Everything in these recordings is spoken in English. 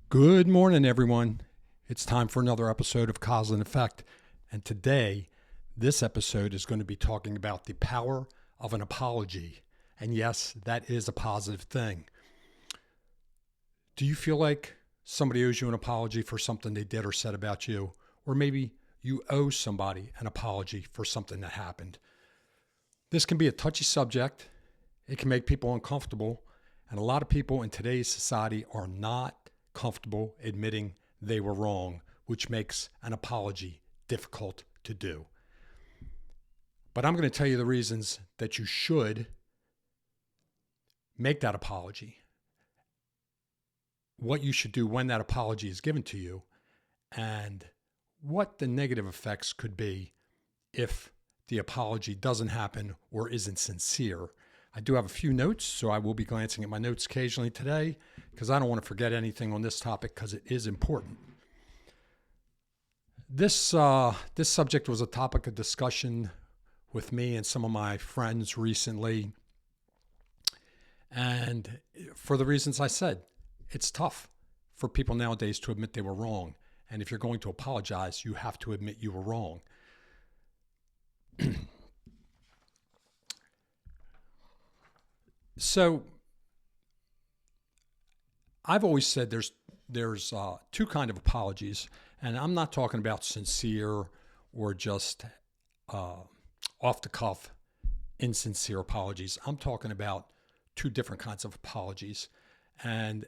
Good morning, everyone. It's time for another episode of Cause and Effect. And today, this episode is going to be talking about the power of an apology. And yes, that is a positive thing. Do you feel like somebody owes you an apology for something they did or said about you? Or maybe you owe somebody an apology for something that happened. This can be a touchy subject. It can make people uncomfortable. And a lot of people in today's society are not comfortable admitting they were wrong, which makes an apology difficult to do. But I'm going to tell you the reasons that you should make that apology, what you should do when that apology is given to you, and what the negative effects could be if the apology doesn't happen or isn't sincere. I do have a few notes, so I will be glancing at my notes occasionally today because I don't want to forget anything on this topic because it is important. This subject was a topic of discussion with me and some of my friends recently. And for the reasons I said, it's tough for people nowadays to admit they were wrong. And if you're going to apologize, you have to admit you were wrong. So I've always said there's two kind of apologies, and I'm not talking about sincere or just off the cuff, insincere apologies. I'm talking about two different kinds of apologies, and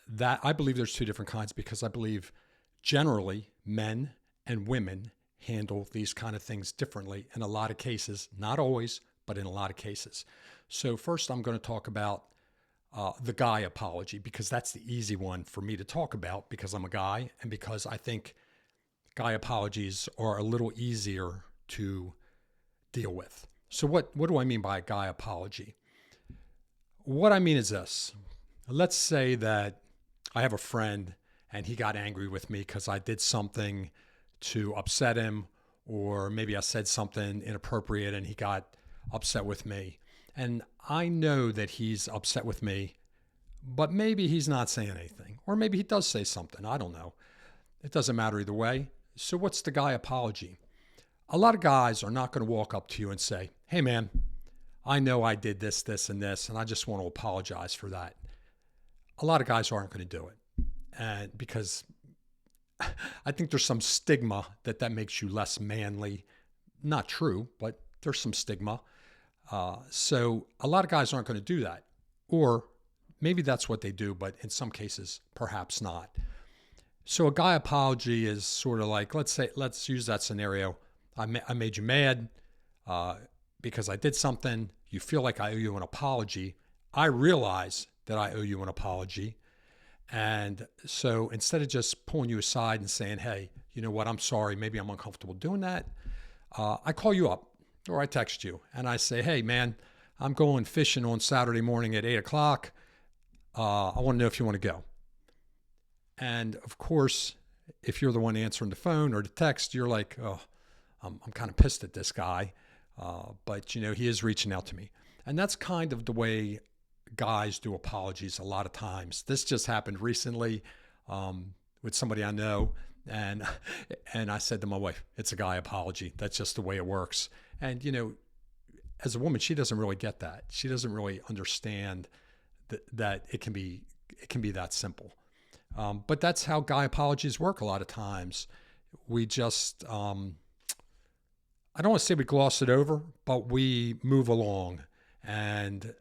that I believe there's two different kinds because I believe generally men and women handle these kind of things differently in a lot of cases, not always, but in a lot of cases. So first, I'm going to talk about the guy apology because that's the easy one for me to talk about because I'm a guy and because I think guy apologies are a little easier to deal with. So what do I mean by a guy apology? What I mean is this. Let's say that I have a friend and he got angry with me because I did something to upset him, or maybe I said something inappropriate and he got upset with me. And I know that he's upset with me, but maybe he's not saying anything. Or maybe he does say something. I don't know. It doesn't matter either way. So what's the guy apology? A lot of guys are not going to walk up to you and say, hey man, I know I did this, this, and this, and I just want to apologize for that. A lot of guys aren't going to do it. And because I think there's some stigma that makes you less manly. Not true, but there's some stigma. So a lot of guys aren't going to do that. Or maybe that's what they do, but in some cases, perhaps not. So a guy apology is sort of like, let's use that scenario. I made you mad because I did something. You feel like I owe you an apology. I realize that I owe you an apology. And so instead of just pulling you aside and saying, hey, you know what, I'm sorry, maybe I'm uncomfortable doing that, I call you up or I text you and I say, hey, man, I'm going fishing on Saturday morning at 8 o'clock. I want to know if you want to go. And of course, if you're the one answering the phone or the text, you're like, oh, I'm kind of pissed at this guy. But, you know, he is reaching out to me. And that's kind of the way guys do apologies a lot of times. This just happened recently with somebody I know. And I said to my wife, it's a guy apology. That's just the way it works. And, you know, as a woman, she doesn't really get that. She doesn't really understand that it can be that simple. But that's how guy apologies work a lot of times. We just, I don't want to say we gloss it over, but we move along. And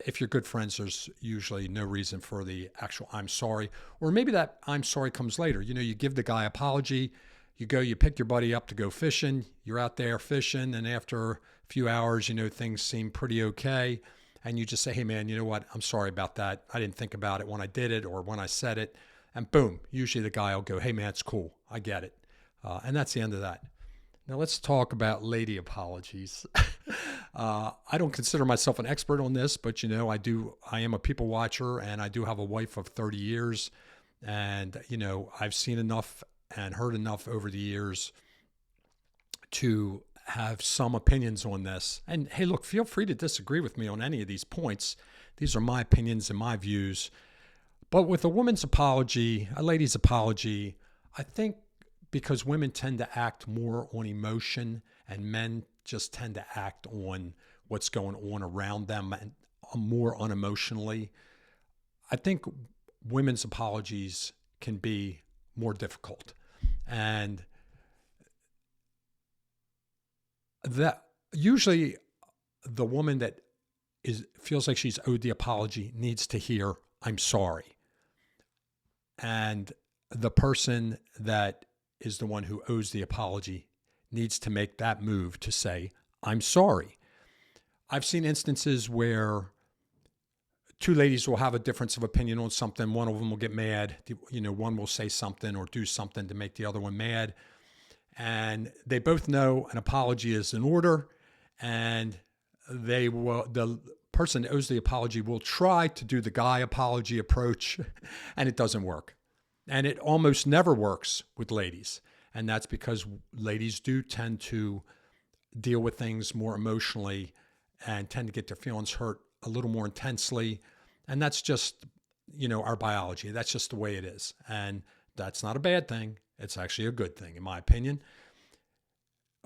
if you're good friends, there's usually no reason for the actual I'm sorry. Or maybe that I'm sorry comes later. You know, you give the guy apology, you pick your buddy up to go fishing, you're out there fishing, and after a few hours, you know, things seem pretty okay. And you just say, hey man, you know what? I'm sorry about that. I didn't think about it when I did it or when I said it. And boom, usually the guy will go, hey man, it's cool. I get it. And that's the end of that. Now let's talk about lady apologies. I don't consider myself an expert on this, but you know, I am a people watcher and I do have a wife of 30 years. And, you know, I've seen enough and heard enough over the years to have some opinions on this. And hey, look, feel free to disagree with me on any of these points. These are my opinions and my views. But with a woman's apology, a lady's apology, I think because women tend to act more on emotion and men just tend to act on what's going on around them and more unemotionally, I think women's apologies can be more difficult. And that usually the woman that feels like she's owed the apology needs to hear, "I'm sorry." And the person that is the one who owes the apology needs to make that move to say, "I'm sorry." I've seen instances where two ladies will have a difference of opinion on something. One of them will get mad. One will say something or do something to make the other one mad. And they both know an apology is in order, and the person that owes the apology will try to do the guy apology approach, and it doesn't work. And it almost never works with ladies. And that's because ladies do tend to deal with things more emotionally and tend to get their feelings hurt a little more intensely. And that's just, our biology. That's just the way it is. And that's not a bad thing. It's actually a good thing, in my opinion.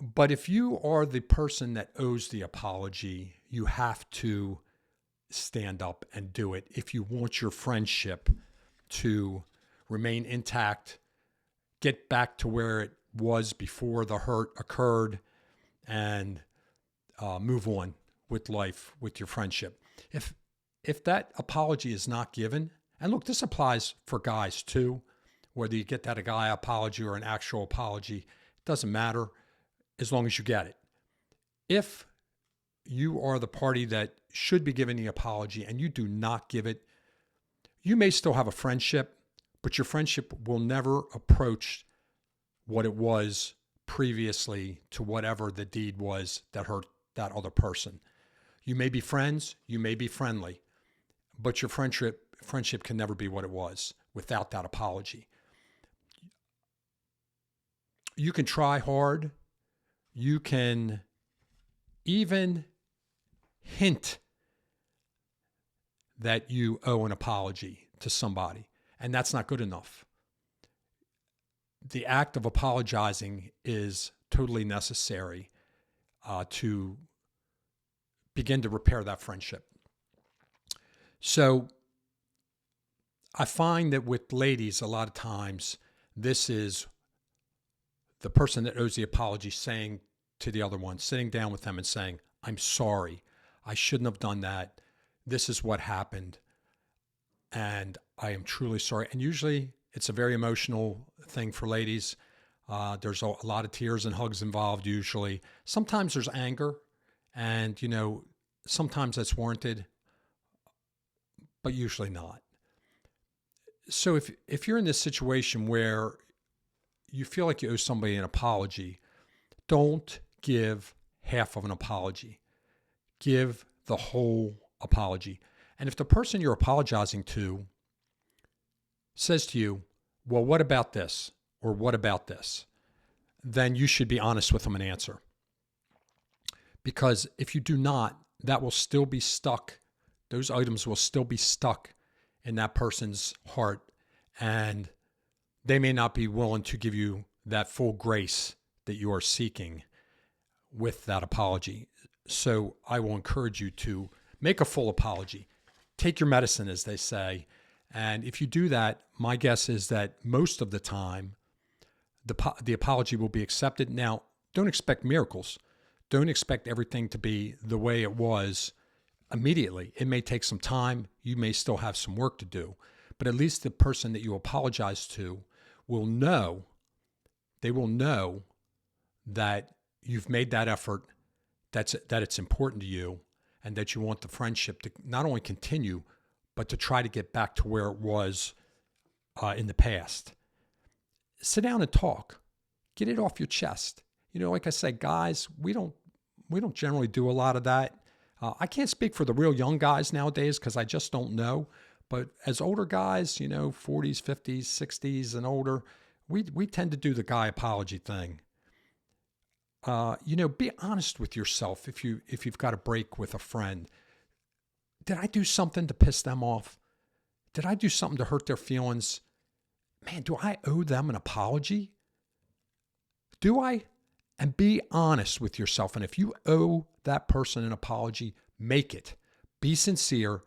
But if you are the person that owes the apology, you have to stand up and do it if you want your friendship to remain intact, get back to where it was before the hurt occurred, and move on with life, with your friendship. If that apology is not given, and look, this applies for guys too, whether you get that a guy apology or an actual apology, it doesn't matter as long as you get it. If you are the party that should be giving the apology and you do not give it, you may still have a friendship, but your friendship will never approach what it was previously to whatever the deed was that hurt that other person. You may be friends, you may be friendly, but your friendship can never be what it was without that apology. You can try hard. You can even hint that you owe an apology to somebody, and that's not good enough. The act of apologizing is totally necessary to begin to repair that friendship. So I find that with ladies, a lot of times, this is the person that owes the apology saying to the other one, sitting down with them and saying, "I'm sorry. I shouldn't have done that. This is what happened. And I am truly sorry." And usually it's a very emotional thing for ladies. There's a lot of tears and hugs involved usually. Sometimes there's anger and, sometimes that's warranted, but usually not. So if you're in this situation where you feel like you owe somebody an apology, don't give half of an apology. Give the whole apology. And if the person you're apologizing to says to you, "Well, what about this?" or "What about this?" then you should be honest with them and answer. Because if you do not, that will still be stuck. Those items will still be stuck in that person's heart, and they may not be willing to give you that full grace that you are seeking with that apology. So I will encourage you to make a full apology. Take your medicine, as they say. And if you do that, my guess is that most of the time, the apology will be accepted. Now, don't expect miracles. Don't expect everything to be the way it was immediately. It may take some time. You may still have some work to do. But at least the person that you apologize to will know, they will know that you've made that effort, that it's important to you, and that you want the friendship to not only continue, but to try to get back to where it was in the past. Sit down and talk. Get it off your chest. Like I said, guys, we don't generally do a lot of that. I can't speak for the real young guys nowadays because I just don't know. But as older guys, 40s, 50s, 60s, and older, we tend to do the guy apology thing. Be honest with yourself if you've got a break with a friend. Did I do something to piss them off? Did I do something to hurt their feelings? Man, do I owe them an apology? Do I? And be honest with yourself. And if you owe that person an apology, make it. Be sincere,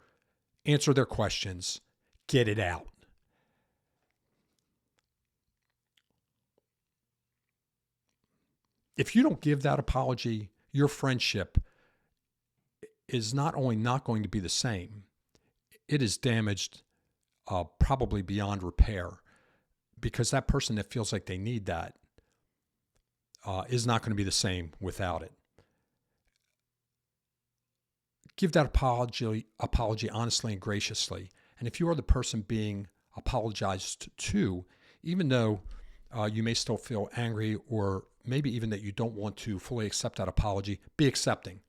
answer their questions, get it out. If you don't give that apology, your friendship is not only not going to be the same, it is damaged probably beyond repair, because that person that feels like they need that is not going to be the same without it. Give that apology honestly and graciously. And if you are the person being apologized to, even though you may still feel angry, or maybe even that you don't want to fully accept that apology, be accepting.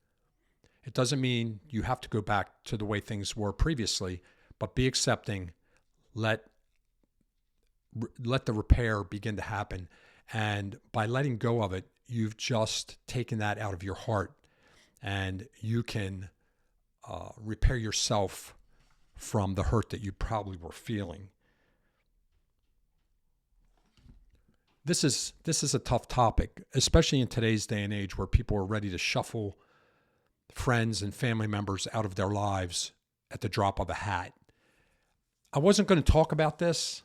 It doesn't mean you have to go back to the way things were previously, but be accepting. Let the repair begin to happen. And by letting go of it, you've just taken that out of your heart, and you can repair yourself from the hurt that you probably were feeling. This is a tough topic, especially in today's day and age where people are ready to shuffle friends and family members out of their lives at the drop of a hat. I wasn't going to talk about this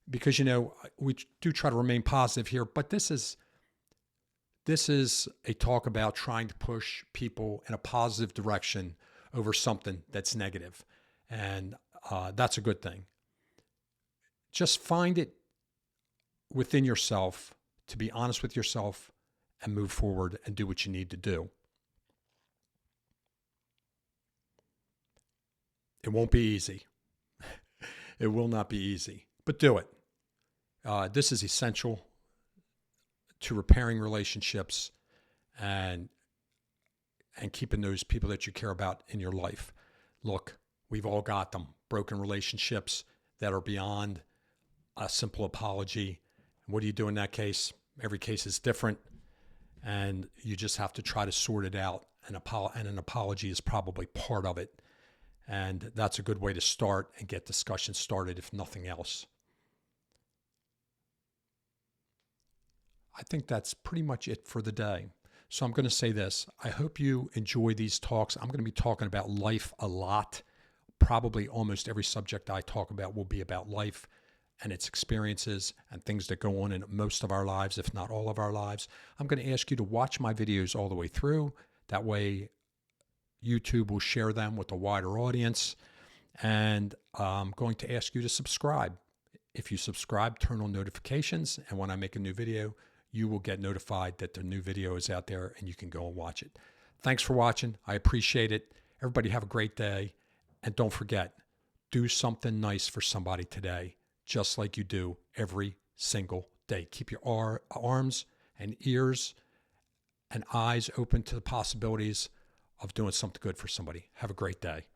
because, we do try to remain positive here, but this is a talk about trying to push people in a positive direction over something that's negative. And that's a good thing. Just find it within yourself to be honest with yourself and move forward and do what you need to do. It won't be easy. It will not be easy, but do it. This is essential to repairing relationships and keeping those people that you care about in your life. Look, we've all got them. Broken relationships that are beyond a simple apology. What do you do in that case? Every case is different, and you just have to try to sort it out. And an apology is probably part of it. And that's a good way to start and get discussion started, if nothing else. I think that's pretty much it for the day. So I'm going to say this. I hope you enjoy these talks. I'm going to be talking about life a lot. Probably almost every subject I talk about will be about life and its experiences and things that go on in most of our lives, if not all of our lives. I'm going to ask you to watch my videos all the way through. That way, YouTube will share them with a wider audience. And I'm going to ask you to subscribe. If you subscribe, turn on notifications. And when I make a new video, you will get notified that the new video is out there and you can go and watch it. Thanks for watching. I appreciate it. Everybody have a great day. And don't forget, do something nice for somebody today, just like you do every single day. Keep your arms and ears and eyes open to the possibilities of doing something good for somebody. Have a great day.